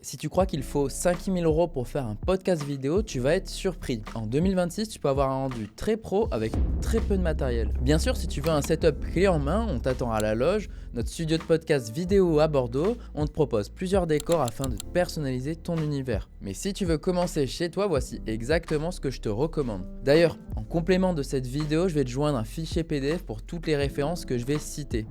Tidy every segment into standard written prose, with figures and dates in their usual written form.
Si tu crois qu'il faut 5 000 € pour faire un podcast vidéo, tu vas être surpris. En 2026, tu peux avoir un rendu très pro avec très peu de matériel. Bien sûr, si tu veux un setup clé en main, on t'attend à la loge, notre studio de podcast vidéo à Bordeaux. On te propose plusieurs décors afin de personnaliser ton univers. Mais si tu veux commencer chez toi, voici exactement ce que je te recommande. D'ailleurs, en complément de cette vidéo, je vais te joindre un fichier PDF pour toutes les références que je vais citer.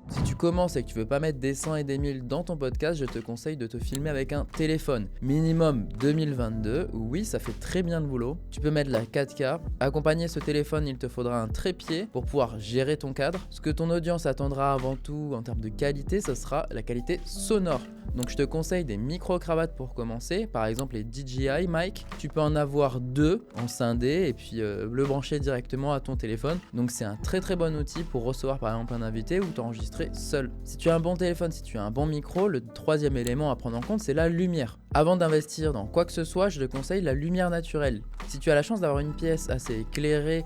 Si tu commences et que tu veux pas mettre des 100 et des 1000 dans ton podcast, je te conseille de te filmer avec un téléphone. Minimum 2022, oui, ça fait très bien le boulot. Tu peux mettre la 4K. Accompagner ce téléphone, il te faudra un trépied pour pouvoir gérer ton cadre. Ce que ton audience attendra avant tout en termes de qualité, ce sera la qualité sonore. Donc je te conseille des micro-cravates pour commencer, par exemple les DJI mic. Tu peux en avoir 2 en scindé et puis le brancher directement à ton téléphone. Donc c'est un très très bon outil pour recevoir par exemple un invité ou t'enregistrer seul. Si tu as un bon téléphone, si tu as un bon micro, le troisième élément à prendre en compte, c'est la lumière. Avant d'investir dans quoi que ce soit, je te conseille la lumière naturelle. Si tu as la chance d'avoir une pièce assez éclairée,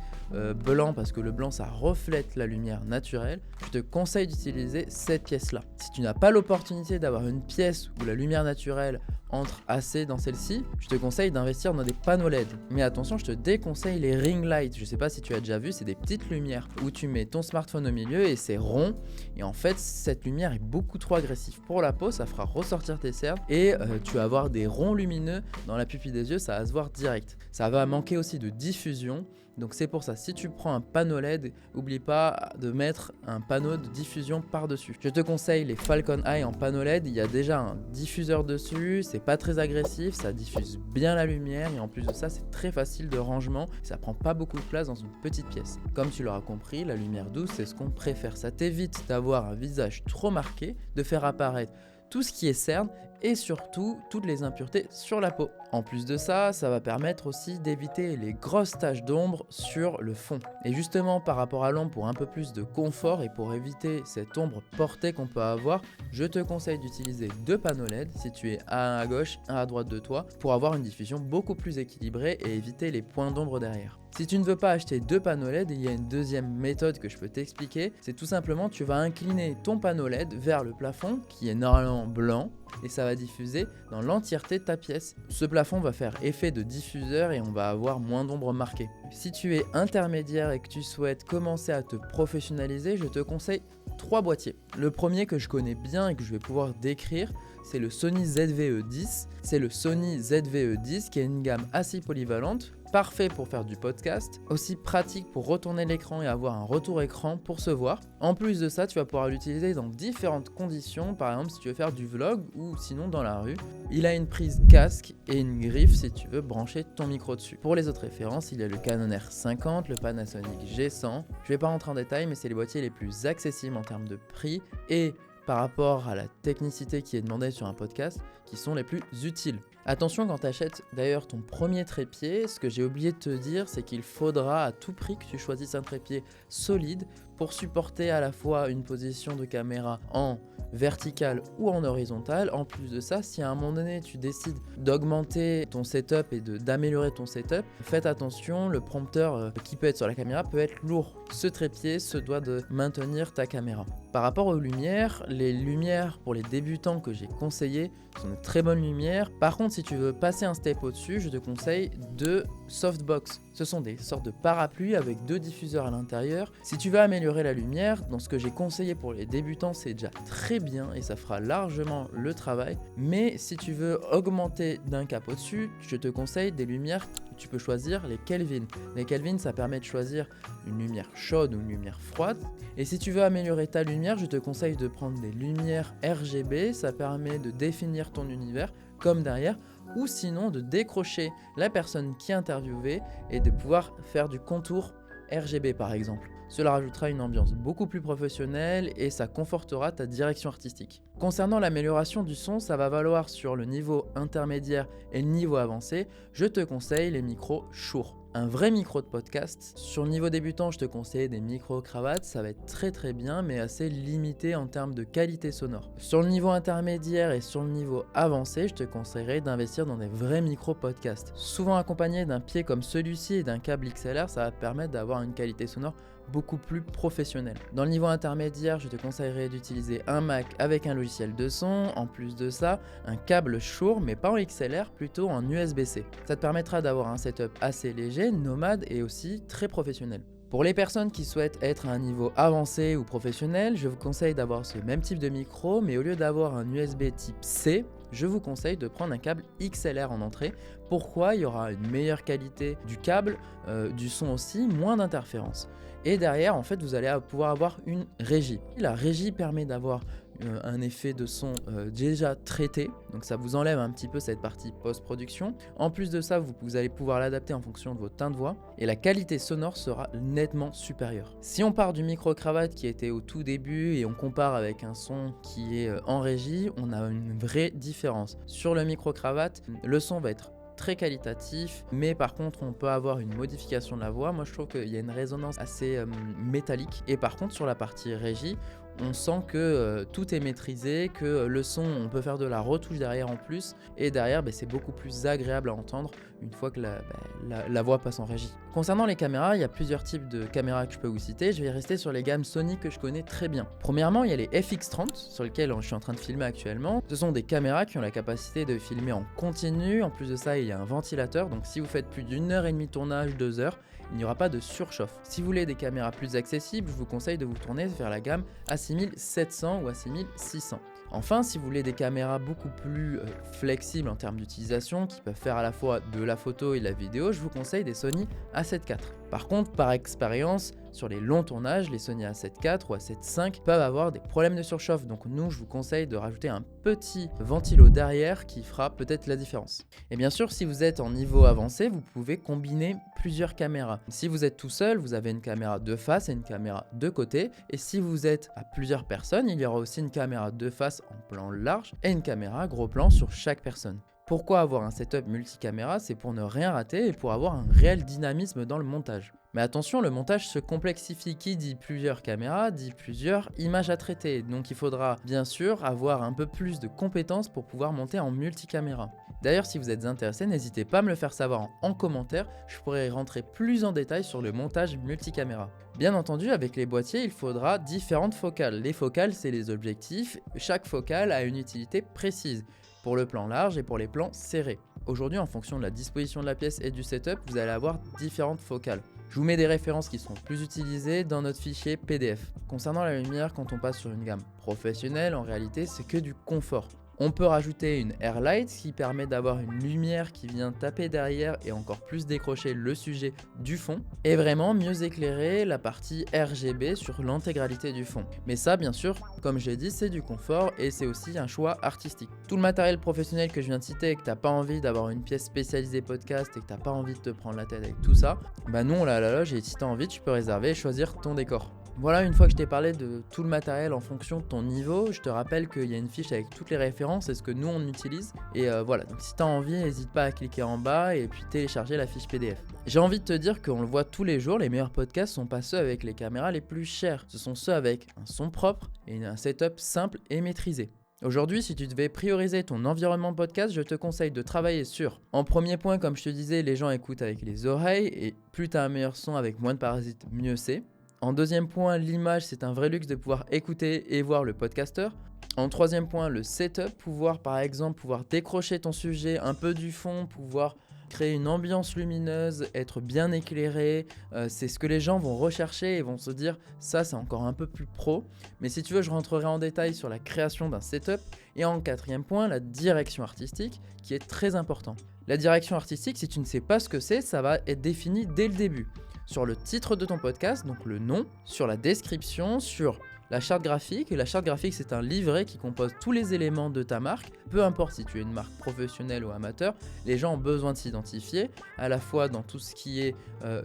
blanc, parce que le blanc ça reflète la lumière naturelle, je te conseille d'utiliser cette pièce-là. Si tu n'as pas l'opportunité d'avoir une pièce où la lumière naturelle entre assez dans celle-ci, je te conseille d'investir dans des panneaux LED. Mais attention, je te déconseille les ring lights. Je sais pas si tu as déjà vu, c'est des petites lumières où tu mets ton smartphone au milieu et c'est rond. Et en fait, cette lumière est beaucoup trop agressive pour la peau, ça fera ressortir tes cernes et tu vas avoir des ronds lumineux dans la pupille des yeux, ça va se voir direct. Ça va manquer aussi de diffusion. Donc c'est pour ça, si tu prends un panneau LED, n'oublie pas de mettre un panneau de diffusion par-dessus. Je te conseille les Falcon Eye en panneau LED, il y a déjà un diffuseur dessus, c'est pas très agressif, ça diffuse bien la lumière et en plus de ça, c'est très facile de rangement, ça prend pas beaucoup de place dans une petite pièce. Comme tu l'auras compris, la lumière douce, c'est ce qu'on préfère. Ça t'évite d'avoir un visage trop marqué, de faire apparaître tout ce qui est cerne et surtout toutes les impuretés sur la peau. En plus de ça, ça va permettre aussi d'éviter les grosses taches d'ombre sur le fond. Et justement par rapport à l'ombre, pour un peu plus de confort et pour éviter cette ombre portée qu'on peut avoir, je te conseille d'utiliser 2 panneaux LED situés un à gauche, un à droite de toi pour avoir une diffusion beaucoup plus équilibrée et éviter les points d'ombre derrière. Si tu ne veux pas acheter 2 panneaux LED, il y a une deuxième méthode que je peux t'expliquer. C'est tout simplement, tu vas incliner ton panneau LED vers le plafond qui est normalement blanc et ça va diffuser dans l'entièreté de ta pièce. Ce plafond va faire effet de diffuseur et on va avoir moins d'ombre marquée. Si tu es intermédiaire et que tu souhaites commencer à te professionnaliser, je te conseille 3 boîtiers. Le premier que je connais bien et que je vais pouvoir décrire, c'est le Sony ZV-E10. C'est le Sony ZV-E10 qui est une gamme assez polyvalente, parfait pour faire du podcast, aussi pratique pour retourner l'écran et avoir un retour écran pour se voir. En plus de ça, tu vas pouvoir l'utiliser dans différentes conditions, par exemple si tu veux faire du vlog ou sinon dans la rue. Il a une prise casque et une griffe si tu veux brancher ton micro dessus. Pour les autres références, il y a le Canon R50, le Panasonic G100. Je vais pas rentrer en détail, mais c'est les boîtiers les plus accessibles en termes de prix et par rapport à la technicité qui est demandée sur un podcast, qui sont les plus utiles. Attention quand tu achètes d'ailleurs ton premier trépied, ce que j'ai oublié de te dire, c'est qu'il faudra à tout prix que tu choisisses un trépied solide pour supporter à la fois une position de caméra en verticale ou en horizontale. En plus de ça, si à un moment donné tu décides d'augmenter ton setup et d'améliorer ton setup, faites attention, le prompteur qui peut être sur la caméra peut être lourd. Ce trépied se doit de maintenir ta caméra. Par rapport aux lumières, les lumières pour les débutants que j'ai conseillées sont de très bonnes lumières. Par contre, si tu veux passer un step au-dessus, je te conseille 2 softbox. Ce sont des sortes de parapluies avec 2 diffuseurs à l'intérieur. Si tu veux améliorer la lumière, dans ce que j'ai conseillé pour les débutants, c'est déjà très bien et ça fera largement le travail. Mais si tu veux augmenter d'un cap au-dessus, je te conseille des lumières. Tu peux choisir les Kelvin. Les Kelvin, ça permet de choisir une lumière chaude ou une lumière froide. Et si tu veux améliorer ta lumière, je te conseille de prendre des lumières RGB. Ça permet de définir ton univers comme derrière. Ou sinon de décrocher la personne qui est interviewée et de pouvoir faire du contour RGB par exemple. Cela rajoutera une ambiance beaucoup plus professionnelle et ça confortera ta direction artistique. Concernant l'amélioration du son, ça va valoir sur le niveau intermédiaire et le niveau avancé. Je te conseille les micros Shure. Un vrai micro de podcast. Sur le niveau débutant, je te conseille des micro-cravates, ça va être très très bien mais assez limité en termes de qualité sonore. Sur le niveau intermédiaire et sur le niveau avancé, je te conseillerais d'investir dans des vrais micro-podcasts. Souvent accompagnés d'un pied comme celui-ci et d'un câble XLR, ça va te permettre d'avoir une qualité sonore beaucoup plus professionnel. Dans le niveau intermédiaire, je te conseillerais d'utiliser un Mac avec un logiciel de son, en plus de ça, un câble Shure mais pas en XLR, plutôt en USB-C. Ça te permettra d'avoir un setup assez léger, nomade et aussi très professionnel. Pour les personnes qui souhaitent être à un niveau avancé ou professionnel, je vous conseille d'avoir ce même type de micro, mais au lieu d'avoir un USB type C, je vous conseille de prendre un câble XLR en entrée. Pourquoi? Il y aura une meilleure qualité du câble, du son aussi, moins d'interférences. Et derrière, en fait, vous allez pouvoir avoir une régie. La régie permet d'avoir un effet de son déjà traité, donc ça vous enlève un petit peu cette partie post-production. En plus de ça, vous allez pouvoir l'adapter en fonction de votre teint de voix et la qualité sonore sera nettement supérieure. Si on part du micro-cravate qui était au tout début et on compare avec un son qui est en régie, on a une vraie différence. Sur le micro-cravate, le son va être très qualitatif, mais par contre on peut avoir une modification de la voix. Moi je trouve qu'il y a une résonance assez métallique, et par contre sur la partie régie, on sent que tout est maîtrisé, que le son, on peut faire de la retouche derrière en plus, et derrière c'est beaucoup plus agréable à entendre une fois que la voix passe en régie. Concernant les caméras, il y a plusieurs types de caméras que je peux vous citer. Je vais rester sur les gammes Sony que je connais très bien. Premièrement, il y a les FX30 sur lesquels je suis en train de filmer actuellement. Ce sont des caméras qui ont la capacité de filmer en continu. En plus de ça, il y a un ventilateur, donc si vous faites plus d'une heure et demie de tournage, 2 heures, il n'y aura pas de surchauffe. Si vous voulez des caméras plus accessibles, je vous conseille de vous tourner vers la gamme A6700 ou A6600. Enfin, si vous voulez des caméras beaucoup plus flexibles en termes d'utilisation, qui peuvent faire à la fois de la photo et de la vidéo, je vous conseille des Sony A7 IV. Par contre, par expérience, sur les longs tournages, les Sony A7 IV ou A7 V peuvent avoir des problèmes de surchauffe. Donc nous, je vous conseille de rajouter un petit ventilo derrière qui fera peut-être la différence. Et bien sûr, si vous êtes en niveau avancé, vous pouvez combiner plusieurs caméras. Si vous êtes tout seul, vous avez une caméra de face et une caméra de côté. Et si vous êtes à plusieurs personnes, il y aura aussi une caméra de face en plan large et une caméra gros plan sur chaque personne. Pourquoi avoir un setup multicaméra? C'est pour ne rien rater et pour avoir un réel dynamisme dans le montage. Mais attention, le montage se complexifie. Qui dit plusieurs caméras dit plusieurs images à traiter. Donc il faudra bien sûr avoir un peu plus de compétences pour pouvoir monter en multicaméra. D'ailleurs, si vous êtes intéressé, n'hésitez pas à me le faire savoir en commentaire. Je pourrai rentrer plus en détail sur le montage multicaméra. Bien entendu, avec les boîtiers, il faudra différentes focales. Les focales, c'est les objectifs. Chaque focale a une utilité précise, pour le plan large et pour les plans serrés. Aujourd'hui, en fonction de la disposition de la pièce et du setup, vous allez avoir différentes focales. Je vous mets des références qui sont plus utilisées dans notre fichier PDF. Concernant la lumière, quand on passe sur une gamme professionnelle, en réalité, c'est que du confort. On peut rajouter une Airlight qui permet d'avoir une lumière qui vient taper derrière et encore plus décrocher le sujet du fond et vraiment mieux éclairer la partie RGB sur l'intégralité du fond. Mais ça, bien sûr, comme j'ai dit, c'est du confort et c'est aussi un choix artistique. Tout le matériel professionnel que je viens de citer et que tu n'as pas envie d'avoir une pièce spécialisée podcast et que tu n'as pas envie de te prendre la tête avec tout ça, nous on l'a à la loge et si tu as envie, tu peux réserver et choisir ton décor. Voilà, une fois que je t'ai parlé de tout le matériel en fonction de ton niveau, je te rappelle qu'il y a une fiche avec toutes les références et ce que nous on utilise. Et voilà, donc si tu as envie, n'hésite pas à cliquer en bas et puis télécharger la fiche PDF. J'ai envie de te dire qu'on le voit tous les jours, les meilleurs podcasts sont pas ceux avec les caméras les plus chères. Ce sont ceux avec un son propre et un setup simple et maîtrisé. Aujourd'hui, si tu devais prioriser ton environnement podcast, je te conseille de travailler sur, en premier point, comme je te disais, les gens écoutent avec les oreilles et plus tu as un meilleur son avec moins de parasites, mieux c'est. En deuxième point, l'image, c'est un vrai luxe de pouvoir écouter et voir le podcasteur. En troisième point, le setup, pouvoir décrocher ton sujet un peu du fond, pouvoir créer une ambiance lumineuse, être bien éclairé, c'est ce que les gens vont rechercher et vont se dire ça c'est encore un peu plus pro. Mais si tu veux, je rentrerai en détail sur la création d'un setup. Et en quatrième point, la direction artistique qui est très important. La direction artistique, si tu ne sais pas ce que c'est, ça va être défini dès le début. Sur le titre de ton podcast, donc le nom, sur la description, sur la charte graphique. Et la charte graphique, c'est un livret qui compose tous les éléments de ta marque. Peu importe si tu es une marque professionnelle ou amateur, les gens ont besoin de s'identifier, à la fois dans tout ce qui est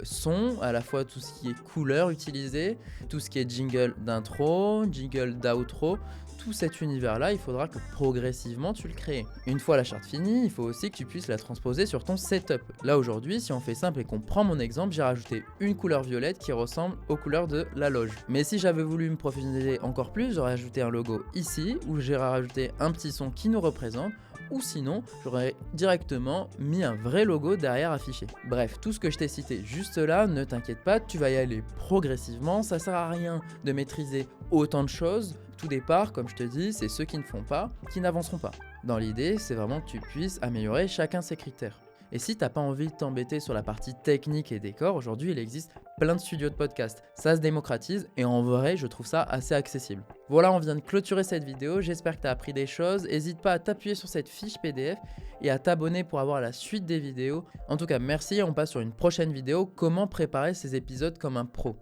son, à la fois tout ce qui est couleur utilisée, tout ce qui est jingle d'intro, jingle d'outro. Tout cet univers-là, il faudra que progressivement tu le crées. Une fois la charte finie, il faut aussi que tu puisses la transposer sur ton setup. Là aujourd'hui, si on fait simple et qu'on prend mon exemple, j'ai rajouté une couleur violette qui ressemble aux couleurs de la loge. Mais si j'avais voulu me professionnaliser encore plus, j'aurais ajouté un logo ici, où j'ai rajouté un petit son qui nous représente, ou sinon j'aurais directement mis un vrai logo derrière affiché. Bref, tout ce que je t'ai cité juste là, ne t'inquiète pas, tu vas y aller progressivement, ça sert à rien de maîtriser autant de choses. Tout départ, comme je te dis, c'est ceux qui ne font pas, qui n'avanceront pas. Dans l'idée, c'est vraiment que tu puisses améliorer chacun de ces critères. Et si t'as pas envie de t'embêter sur la partie technique et décor, aujourd'hui il existe plein de studios de podcast. Ça se démocratise et en vrai je trouve ça assez accessible. Voilà, on vient de clôturer cette vidéo, j'espère que t'as appris des choses. N'hésite pas à t'appuyer sur cette fiche PDF et à t'abonner pour avoir la suite des vidéos. En tout cas merci, on passe sur une prochaine vidéo, comment préparer ces épisodes comme un pro.